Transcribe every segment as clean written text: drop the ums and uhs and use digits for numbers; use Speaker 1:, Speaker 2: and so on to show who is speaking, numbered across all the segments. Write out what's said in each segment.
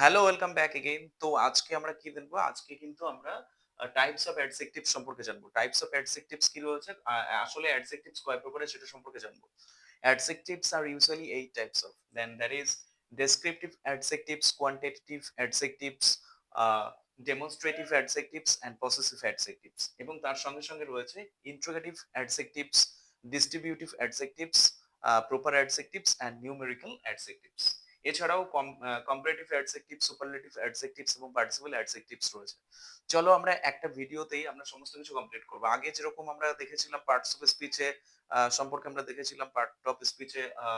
Speaker 1: Hello, welcome back again. তো আজকে আমরা কি দেখবো? আজকে কিন্তু আমরা টাইপস অফ অ্যাডজেক্টিভস সম্পর্কে জানবো। টাইপস অফ অ্যাডজেক্টিভস কি রয়েছে? আসলে অ্যাডজেক্টিভস কয় প্রকারের সেটা সম্পর্কে জানবো। Adjectives are usually 8 types of. Then there is descriptive adjectives, quantitative adjectives, uh, demonstrative adjectives and possessive adjectives. এবং তার সঙ্গে সঙ্গে রয়েছে interrogative adjectives, distributive adjectives, proper adjectives and numerical adjectives. এছাড়াও কম্পারেটিভ অ্যাডজেক্টিভ, সুপারলেটিভ অ্যাডজেক্টিভস এবং participle adjectives রয়েছে। চলো আমরা একটা ভিডিওতেই আমরা সমস্ত কিছু কমপ্লিট করব। আগে যেরকম আমরা দেখেছিলাম পার্টস অফ স্পিচে সম্পর্কে আমরা দেখেছিলাম পার্ট অফ স্পিচে আ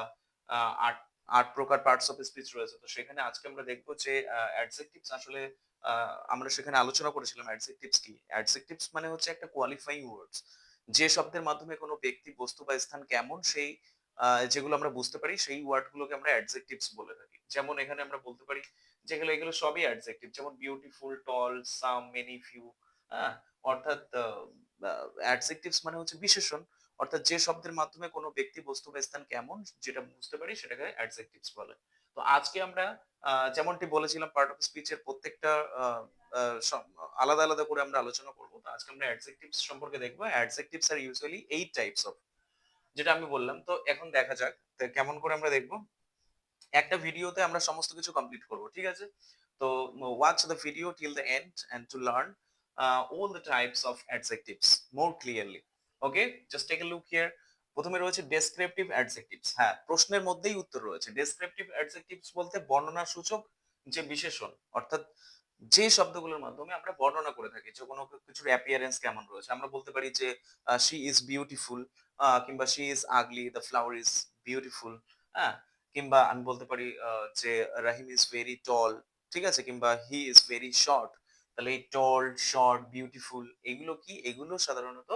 Speaker 1: আ ৮ ৮ প্রকার পার্টস অফ স্পিচ রয়েছে। তো সেখানে আজকে আমরা দেখব যে অ্যাডজেক্টিভস আসলে আ আমরা সেখানে আলোচনা করেছিলাম অ্যাডজেক্টিভস কি? অ্যাডজেক্টিভস মানে হচ্ছে একটা কোয়ালিফাইং ওয়ার্ডস। যে শব্দের মাধ্যমে কোনো ব্যক্তি, বস্তু বা স্থান কেমন সেই যেগুলো আমরা বুঝতে পারি সেই ওয়ার্ড গুলোকে আমরা অ্যাডজেক্টিভস বলে থাকি। যেমন এখানে আমরা বলতে পারি যেগুলো এগুলো সবই অ্যাডজেক্টিভ। যেমন বিউটিফুল, টল, সাম, মেনি, ফিউ, হ্যাঁ? অর্থাৎ অ্যাডজেক্টিভস মানে হচ্ছে বিশেষণ। অর্থাৎ যে শব্দের মাধ্যমে কোনো ব্যক্তি, বস্তু বা স্থান কেমন যেটা বুঝতে পারি সেটাকে অ্যাডজেক্টিভস বলে। তো আজকে আমরা যেমনটি বলেছিলাম পার্ট অফ স্পিচ এর প্রত্যেকটা আ আ সব আলাদা, আলাদা করে আমরা আলোচনা করব। তো আজকে আমরা অ্যাডজেক্টিভস সম্পর্কে দেখব। Adjectives are usually 8 types of, যেটা আমি বললাম। তো এখন দেখা যাক কেমন করে আমরা দেখব। একটা ভিডিওতে আমরা সমস্ত কিছু কমপ্লিট করব। ঠিক আছে? তো watch the video till the end and to learn all the types of adjectives more clearly. Okay? Just take a look here. প্রথমে রয়েছে ডেসক্রিপটিভ অ্যাডজেক্টিভস। হ্যাঁ, প্রশ্নের মধ্যেই উত্তর রয়েছে। ডেসক্রিপটিভ অ্যাডজেক্টিভস বলতে বর্ণনাসূচক যে বিশেষণ, অর্থাৎ যে শব্দগুলোর মাধ্যমে আমরা বর্ণনা করে থাকি যে কোনো কিছুর অ্যাপিয়ারেন্স কেমন রয়েছে। আমরা বলতে পারি যে "She is beautiful" কিংবা "She is ugly, the flower is beautiful", হ্যাঁ? কিংবা আমি বলতে পারি যে "রাহিম ইজ ভেরি টল", ঠিক আছে? কিংবা "হি ইজ ভেরি শর্ট"। তাহলে এই টল, শর্ট, বিউটিফুল এগুলো কি? এগুলো সাধারণত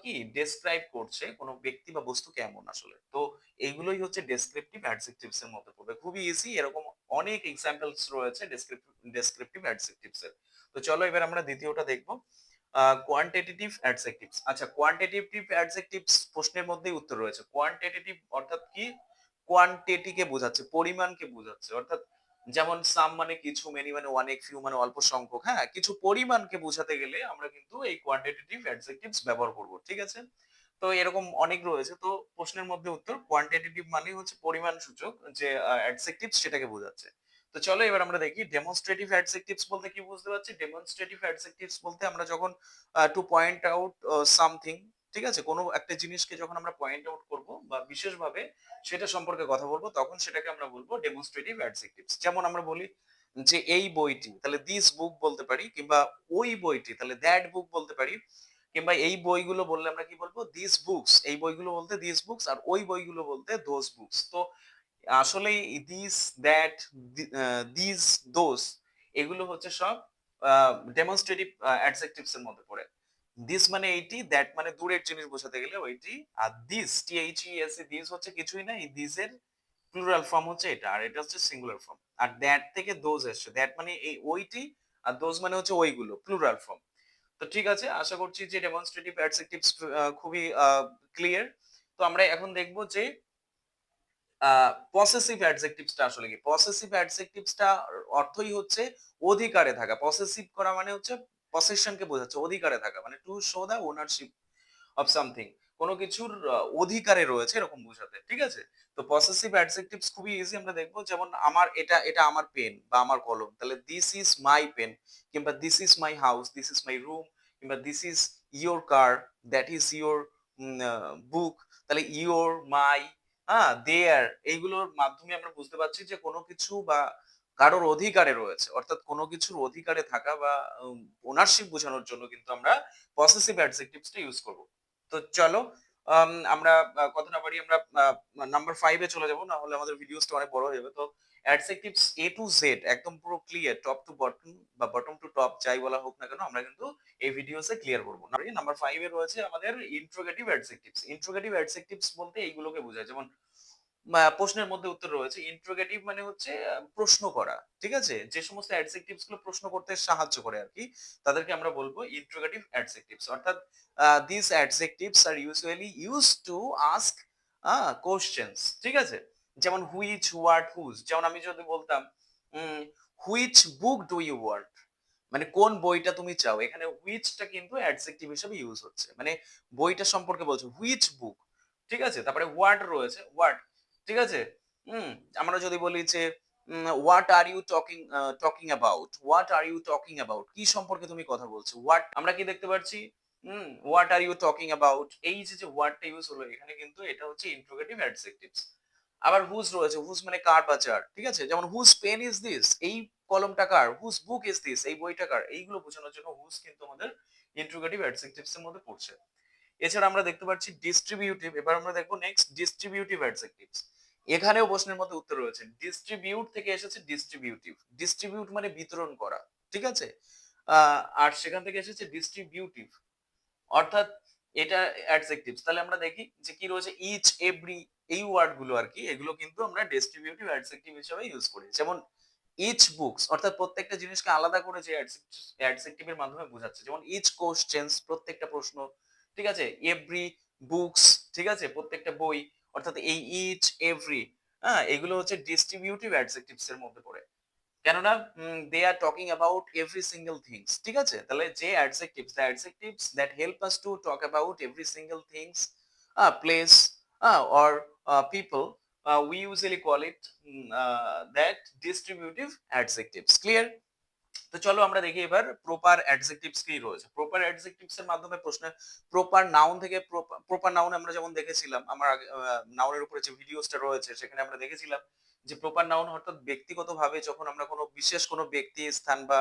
Speaker 1: কি ডেসক্রাইব করছে কোন ব্যক্তি বা বস্তু কেমন আসলে। তো এইগুলোই হচ্ছে ডেসক্রিপটিভ অ্যাডজেক্টিভস এর মধ্যে পড়বে। খুবই ইজি, এরকম অনেক এক্সাম্পলস রয়েছে ডেসক্রিপটিভ অ্যাডজেক্টিভস এর। তো চলো এবার আমরা দ্বিতীয়টা দেখব। Quantitative adjectives. আচ্ছা, কোয়ান্টিটেটিভ অ্যাডজেক্টিভস প্রশ্নের মধ্যেই উত্তর রয়েছে। কোয়ান্টিটেটিভ অর্থাৎ কি? কোয়ান্টিটি কে বোঝাচ্ছে, পরিমাণকে বোঝাচ্ছে। অর্থাৎ যেমন সাম মানে কিছু, মেনি মানে অনেক, ফিউ মানে অল্প সংখ্যক। হ্যাঁ? কিছু পরিমাণকে বোঝাতে গেলে আমরা কিন্তু এই কোয়ান্টিটেটিভ অ্যাডজেক্টিভস ব্যবহার করব। ঠিক আছে? তো এরকম অনেক রয়েছে। তো প্রশ্নের মধ্যে উত্তর কোয়ান্টিটেটিভ মানেই হচ্ছে পরিমাণ সূচক যে অ্যাডজেক্টিভস সেটাকে বোঝাচ্ছে। তো চলো এবার আমরা দেখি ডেমনস্ট্রেটিভ অ্যাডজেক্টিভস বলতে কি বুঝতে পারছি? ডেমনস্ট্রেটিভ অ্যাডজেক্টিভস বলতে আমরা যখন টু পয়েন্ট আউট সামথিং, ঠিক আছে? কোনো একটা জিনিসকে যখন আমরা পয়েন্ট আউট করব বা বিশেষভাবে সেটা সম্পর্কে কথা বলব, তখন সেটাকে আমরা বলব ডেমনস্ট্রেটিভ অ্যাডজেক্টিভস। যেমন আমরা বলি যে এই বইটি, তাহলে দিস বুক বলতে পারি, কিংবা ওই বইটি তাহলে দ্যাট বুক বলতে পারি, কিংবা এই বইগুলো বললে আমরা কি বলবো? This books. এই বইগুলো বলতে দিস বুকস, আর ওই বইগুলো বলতে দোজ বুকস। তো আসলেই দিস, দ্যাট, দিস, দোজ এগুলো হচ্ছে সব ডেমনস্ট্রেটিভ অ্যাডজেক্টিভস এর মধ্যে পড়ে। দিস মানে এইটি, দ্যাট মানে দূরের জিনিস বোঝাতে গেলে ওইটি, আর দিস, THESE, দিস হচ্ছে কিছুই না, এই দিস এর প্লুরাল ফর্ম হচ্ছে এটা, আর এটা হচ্ছে সিঙ্গুলার ফর্ম। আর দ্যাট থেকে দোজ এসছে। দ্যাট মানে এই ওইটি, আর দোজ মানে হচ্ছে ওইগুলো, প্লুরাল ফর্ম। তো ঠিক আছে, আশা করছি যে ডেমনস্ট্রেটিভ অ্যাডজেক্টিভস খুবই ক্লিয়ার। তো আমরা এখন দেখব যে পসেসিভ অ্যাডজেক্টিভসটা আসলে কি? পসেসিভ অ্যাডজেক্টিভসটা অর্থই হচ্ছে অধিকারে থাকা। পসেসিভ করা মানে হচ্ছে পসেশন কে বোঝাচ্ছে, অধিকারে থাকা। মানে to show the ownership of something. কোন কিছুর অধিকারে রয়েছে এরকম বোঝাতে। ঠিক আছে? তো পসেসিভ অ্যাডজেক্টিভস খুবই ইজি, আমরা দেখব। যেমন আমার এটা আমার পেন বা আমার কলম। তাহলে দিস ইজ মাই পেন, কিংবা this is my house, this is my room, কিংবা this is your car, that is your book. তাহলে ইওর, মাই, দেয়ার এইগুলোর মাধ্যমে আমরা বুঝতে পারছি যে কোনো কিছু বা কারোর অধিকারে রয়েছে। অর্থাৎ কোনো কিছুর অধিকারে থাকা বা ওনারশিপ বোঝানোর জন্য কিন্তু আমরা পসেসিভ অ্যাডজেক্টিভস টা ইউজ করব। তো চলো আমরা কথা না বাড়িয়ে আমরা নাম্বার 5 এ চলে যাব। না হলে আমাদের ভিডিওসটা অনেক বড় হয়ে যাবে। তো অ্যাডজেক্টিভস A to Z একদম পুরো ক্লিয়ার, টপ টু বটম বা বটম টু টপ যাই বলা হোক না কেন আমরা কিন্তু এই ভিডিওসে ক্লিয়ার করব। নাম্বার 5 এ রয়েছে আমাদের ইন্ট্রোগেটিভ অ্যাডজেক্টিভস। ইন্ট্রোগেটিভ অ্যাডজেক্টিভস বলতে এইগুলোকে বোঝায়। যেমন প্রশ্নের মধ্যে উত্তর রয়েছে। ইন্ট্রোগেটিভ মানে হচ্ছে প্রশ্ন করা। ঠিক আছে? যে সমস্ত অ্যাডজেক্টিভস গুলো প্রশ্ন করতে সাহায্য করে আরকি, তাদেরকে আমরা বলব ইন্ট্রোগেটিভ অ্যাডজেক্টিভস। অর্থাৎ these adjectives are usually used to ask questions. ঠিক আছে? যেমন which, what, whose। যেমন আমি যদি বলতাম um which book do you want, মানে কোন বইটা তুমি চাও, এখানে হুইচটা কিন্তু অ্যাডজেক্টিভ হিসেবে ইউজ হচ্ছে, মানে বইটা সম্পর্কে বলছো হুইচ বুক, ঠিক আছে। তারপরে হোয়াট রয়েছে, হোয়াট, ঠিক আছে। হুম, আমরা যদি বলি যে what are you talking talking about, what are you talking about, কি সম্পর্কে তুমি কথা বলছো, হোয়াট, আমরা কি দেখতে পাচ্ছি, what are you talking about, এই যে হোয়াটটা ইউজ হলো এখানে, কিন্তু এটা হচ্ছে ইন্ট্রোগেটিভ অ্যাডজেক্টিভস। আবার হুজ রয়েছে, হুজ মানে কার বা যার, ঠিক আছে। যেমন হুজ পেন ইজ দিস, এই কলমটা কার, হুজ বুক ইজ দিস, এই বইটা কার, এইগুলো বোঝানোর জন্য হুজ কিন্তু আমাদের ইন্ট্রোগেটিভ অ্যাডজেক্টিভস এর মধ্যে পড়ছে। এছাড়া আমরা দেখতে পাচ্ছি ডিস্ট্রিবিউটিভ, এবার আমরা দেখবো নেক্সট ডিস্ট্রিবিউটিভ অ্যাডজেক্টিভস। এখানেও প্রশ্নের মধ্যে উত্তর রয়েছে, ডিস্ট্রিবিউট থেকে এসেছে ডিস্ট্রিবিউটিভ, ডিস্ট্রিবিউট মানে বিতরণ করা, ঠিক আছে। আর সেখান থেকে এসেছে ডিস্ট্রিবিউটিভ, অর্থাৎ এটা অ্যাডজেক্টিভস। তাহলে আমরা দেখি যে কি রয়েছে, ইচ, এভরি, এই ওয়ার্ড গুলো আর কি, এগুলো কিন্তু আমরা ডিস্ট্রিবিউটিভ অ্যাডজেক্টিভ হিসেবে ইউজ করি। যেমন ইচ বুকস, অর্থাৎ প্রত্যেকটা জিনিসকে আলাদা করে যে অ্যাডজেক্টিভ এর মাধ্যমে বোঝাচ্ছে। যেমন ইচ কোশ্চেনস, প্রত্যেকটা প্রশ্ন, ঠিক আছে। এভরি বুকস, ঠিক আছে, প্রত্যেকটা বই, অর্থাৎ এই ইচ, এভরি, হ্যাঁ, এগুলো হচ্ছে ডিস্ট্রিবিউটিভ অ্যাডজেক্টিভস এর মধ্যে পড়ে। কেননা they are talking about every single things, ঠিক আছে। তাহলে যে adjectives, the adjectives that help us to talk about every single things, place, or people, we usually call it that distributive adjectives. Clear? তো চলো আমরা দেখি এবার প্রপার অ্যাডজেক্টিভস কি রয়েছে। প্রপার অ্যাডজেক্টিভস এর মাধ্যমে প্রশ্নে প্রপার নাউন থেকে, প্রপার নাউন আমরা যেমন দেখেছিলাম, আমার নাউনের উপরে যে ভিডিওসটা রয়েছে সেখানে আমরা দেখেছিলাম যে প্রপার নাউন অর্থাৎ ব্যক্তিগতভাবে যখন আমরা কোনো বিশেষ কোনো ব্যক্তি, স্থান বা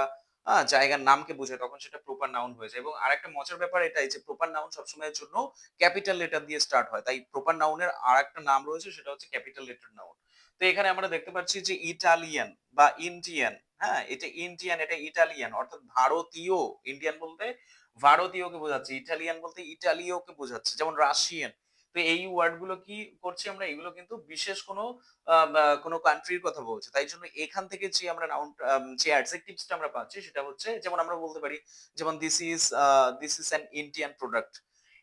Speaker 1: জায়গার নামকে বোঝাই তখন সেটা প্রপার নাউন হয়ে যায়। এবং আরেকটা মজার ব্যাপার এটাই যে প্রপার নাউন সবসময়ের জন্য ক্যাপিটাল লেটার দিয়ে স্টার্ট হয়, তাই প্রপার নাউনের আরেকটা নাম রয়েছে, সেটা হচ্ছে ক্যাপিটাল লেটার নাউন। তো এখানে আমরা দেখতে পাচ্ছি যে ইটালিয়ান বা ইন্ডিয়ান, হ্যাঁ, এটা ইন্ডিয়ান, এটা ইটালিয়ান, অর্থাৎ ভারতীয়। ইন্ডিয়ান বলতে ভারতীয়কে বোঝাচ্ছে, ইটালিয়ান বলতে ইটালীয়কে বোঝাচ্ছে। যেমন রাশিয়ান, তো এই ওয়ার্ড গুলো কি করছি আমরা, এগুলো কিন্তু বিশেষ কোনো কোনো কান্ট্রির কথা বলছে। তাই জন্য এখান থেকে যে আমরা নাউন, যে অ্যাডজেক্টিভসটা আমরা পাচ্ছি সেটা হচ্ছে, যেমন আমরা বলতে পারি, যেমন this is an Indian product,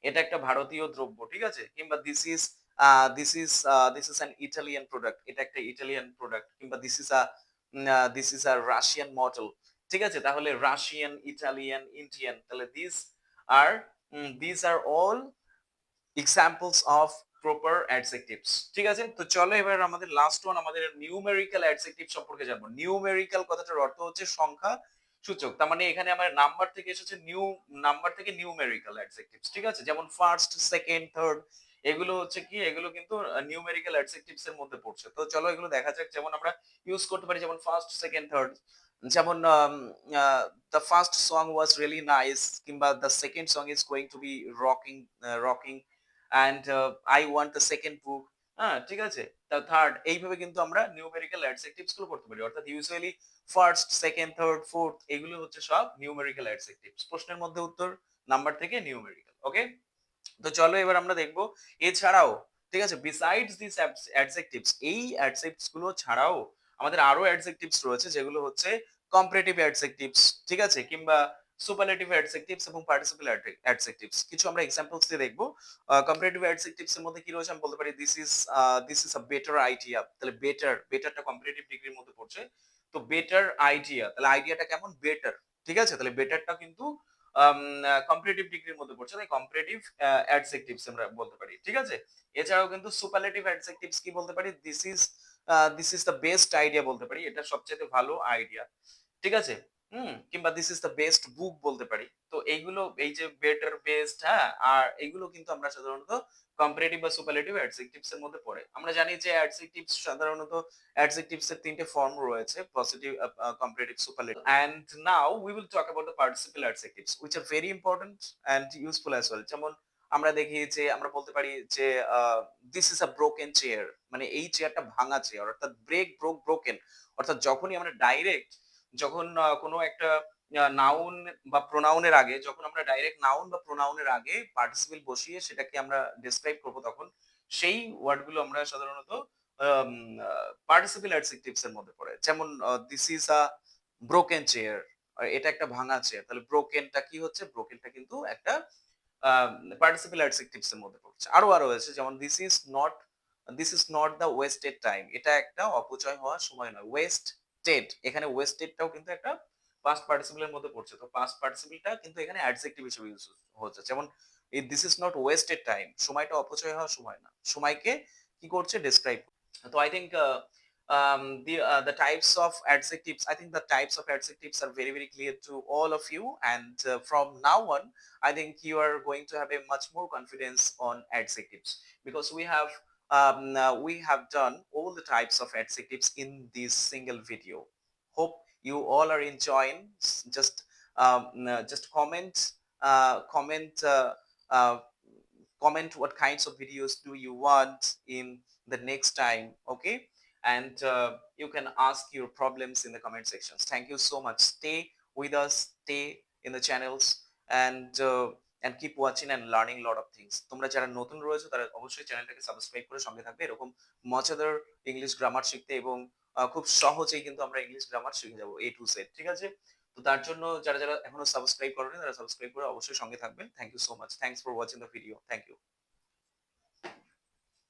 Speaker 1: এটা একটা ভারতীয় দ্রব্য, ঠিক আছে। কিংবা this is an Italian product, এটা একটা ইটালিয়ান প্রোডাক্ট। কিংবা this is a Russian model, ঠিক আছে। তাহলে রাশিয়ান, ইটালিয়ান, ইন্ডিয়ান, তাহলে this are all examples of proper adjectives, ঠিক আছে। তো চলো এবার আমাদের লাস্ট ওয়ান, আমাদের নিউমেরিক্যাল অ্যাডজেক্টিভ সম্পর্কে জানবো। নিউমেরিক্যাল কথাটার অর্থ হচ্ছে সংখ্যা সূচক, তার মানে এখানে আমার নাম্বার থেকে এসেছে, নাম্বার থেকে নিউমেরিক্যাল অ্যাডজেক্টিভস, ঠিক আছে। যেমন ফার্স্ট, সেকেন্ড, থার্ড, এগুলো হচ্ছে কি, এগুলো কিন্তু নিউমেরিক্যাল অ্যাডজেক্টিভস এর মধ্যে পড়ছে। তো চলো এগুলো দেখা যাক। যেমন আমরা ইউজ করতে পারি, যেমন ফার্স্ট, সেকেন্ড, থার্ড। যেমন the first song was really nice, কিংবা the second song is going to be rocking, rocking, and I want the second book, হ্যাঁ, ঠিক আছে। তা থার্ড, এইভাবে কিন্তু আমরা নিউমেরিক্যাল অ্যাডজেক্টিভস গুলো করতে পারি। অর্থাৎ usually first, second, third, fourth, এগুলো হচ্ছে সব নিউমেরিক্যাল অ্যাডজেক্টিভস। প্রশ্নের মধ্যে উত্তর নাম্বার থেকে নিউমেরিক্যাল, ওকে। তো চলো এবার আমরা দেখবো এছাড়াও, ঠিক আছে, বিসাইডস দিস অ্যাডজেক্টিভস, এই অ্যাডজেক্টিভস গুলো ছাড়াও আমাদের আরো অ্যাডজেক্টিভস রয়েছে, যেগুলো হচ্ছে কম্পারেটিভ অ্যাডজেক্টিভস, ঠিক আছে, কিংবা সুপারলেটিভ অ্যাডজেক্টিভস এবং পার্টিসিপল অ্যাডজেক্টিভস। কিছু আমরা এক্সাম্পলস দিয়ে দেখবো। কম্পারেটিভ অ্যাডজেক্টিভস এর মধ্যে কি রয়েছে আমি বলতে পারি, this is a better idea, তাহলে বেটারটা কম্পারেটিভ ডিগ্রির মধ্যে পড়ছে। তো বেটার আইডিয়া, তাহলে আইডিয়াটা কেমন, বেটার, ঠিক আছে। তাহলে বেটারটা কিন্তু কম্পারেটিভ ডিগ্রির মধ্যে পড়ছে, তাই কম্পারেটিভ অ্যাডজেক্টিভস আমরা বলতে পারি, ঠিক আছে। এছাড়াও কিন্তু সুপারলেটিভ অ্যাডজেক্টিভস কি বলতে পারি, this is the best idea বলতে পারি, এটা সবচেয়ে ভালো আইডিয়া, ঠিক আছে। কিংবা দিস ইজ দ্য বেস্ট বুক বলতে পারি। তো এইগুলো, এই যে বেটার, বেস্ট, হ্যাঁ, আর এগুলো কিন্তু আমরা সাধারণত কম্পারেটিভ বা সুপারলেটিভ অ্যাডজেক্টিভস এর মধ্যে পড়ে। আমরা জানি যে অ্যাডজেক্টিভস সাধারণত, অ্যাডজেক্টিভস এর তিনটে ফর্ম রয়েছে, positive, comparative, superlative. And now we will talk about the participle adjectives which are very important and useful as well. যেমন আমরা দেখি যে, আমরা বলতে পারি যে this is a broken chair, মানে এই চেয়ারটা ভাঙা চেয়ার, অর্থাৎ ব্রেক, ব্রোক, ব্রোকেন, অর্থাৎ যখনই আমরা ডাইরেক্ট, যখন কোনো একটা নাউন বা প্রোনাউনের আগে, যখন আমরা ডাইরেক্ট নাউন বা প্রোনাউনের আগে পার্টিসিপল বসিয়ে সেটাকে আমরা ডেসক্রাইব করব, তখন সেই ওয়ার্ড গুলো আমরা সাধারণত পার্টিসিপল অ্যাডজেক্টিভস এর মধ্যে পড়ে। যেমন this is a broken chair, এটা একটা ভাঙা চেয়ার, তাহলে ব্রোকেনটা কি হচ্ছে, ব্রোকেনটা কিন্তু একটা পার্টিসিপল অ্যাডজেক্টিভস এর মধ্যে পড়ছে। আরো আছে, যেমন this is not the wasted time, এটা একটা অপচয় হওয়ার সময় নয়, ওয়েস্ট ওয়েস্টেড, এখানে ওয়েস্টেডটাও কিন্তু একটা পাস্ট পার্টিসিপল এর মধ্যে পড়ছে। তো পাস্ট পার্টিসিপলটা কিন্তু এখানে অ্যাডজেক্টিভ হিসেবে ইউজ হচ্ছে। যেমন this is not wasted time. সময়টা অপচয় হওয়ার সময় না। সময়কে কি করছে? Describe. So I think the types of adjectives. I think the types of adjectives are very clear to all of you, and from now on, I think you are going to have a much more confidence on adjectives because we have done all the types of adjectives in this single video. Hope you all are enjoying. Just comment. Uh, Comment what kinds of videos do you want in the next time, okay? And you can ask your problems in the comment sections. Thank you so much. Stay with us, stay in the channels, and keep watching and learning a lot of things. তোমরা যারা নতুন রয়েছে তারা অবশ্যই চ্যানেলটাকে subscribe করে সঙ্গে থাকবে এরকম মজাদার ইংলিশ গ্রামার শিখতে, এবং খুব সহজেই কিন্তু আমরা ইংলিশ গ্রামার শিখে যাব A to Z, ঠিক আছে? তো তার জন্য যারা এখনো সাবস্ক্রাইব করোনি তারা সাবস্ক্রাইব করে অবশ্যই সঙ্গে থাকবেন। Thank you so much. Thanks for watching the video. Thank you.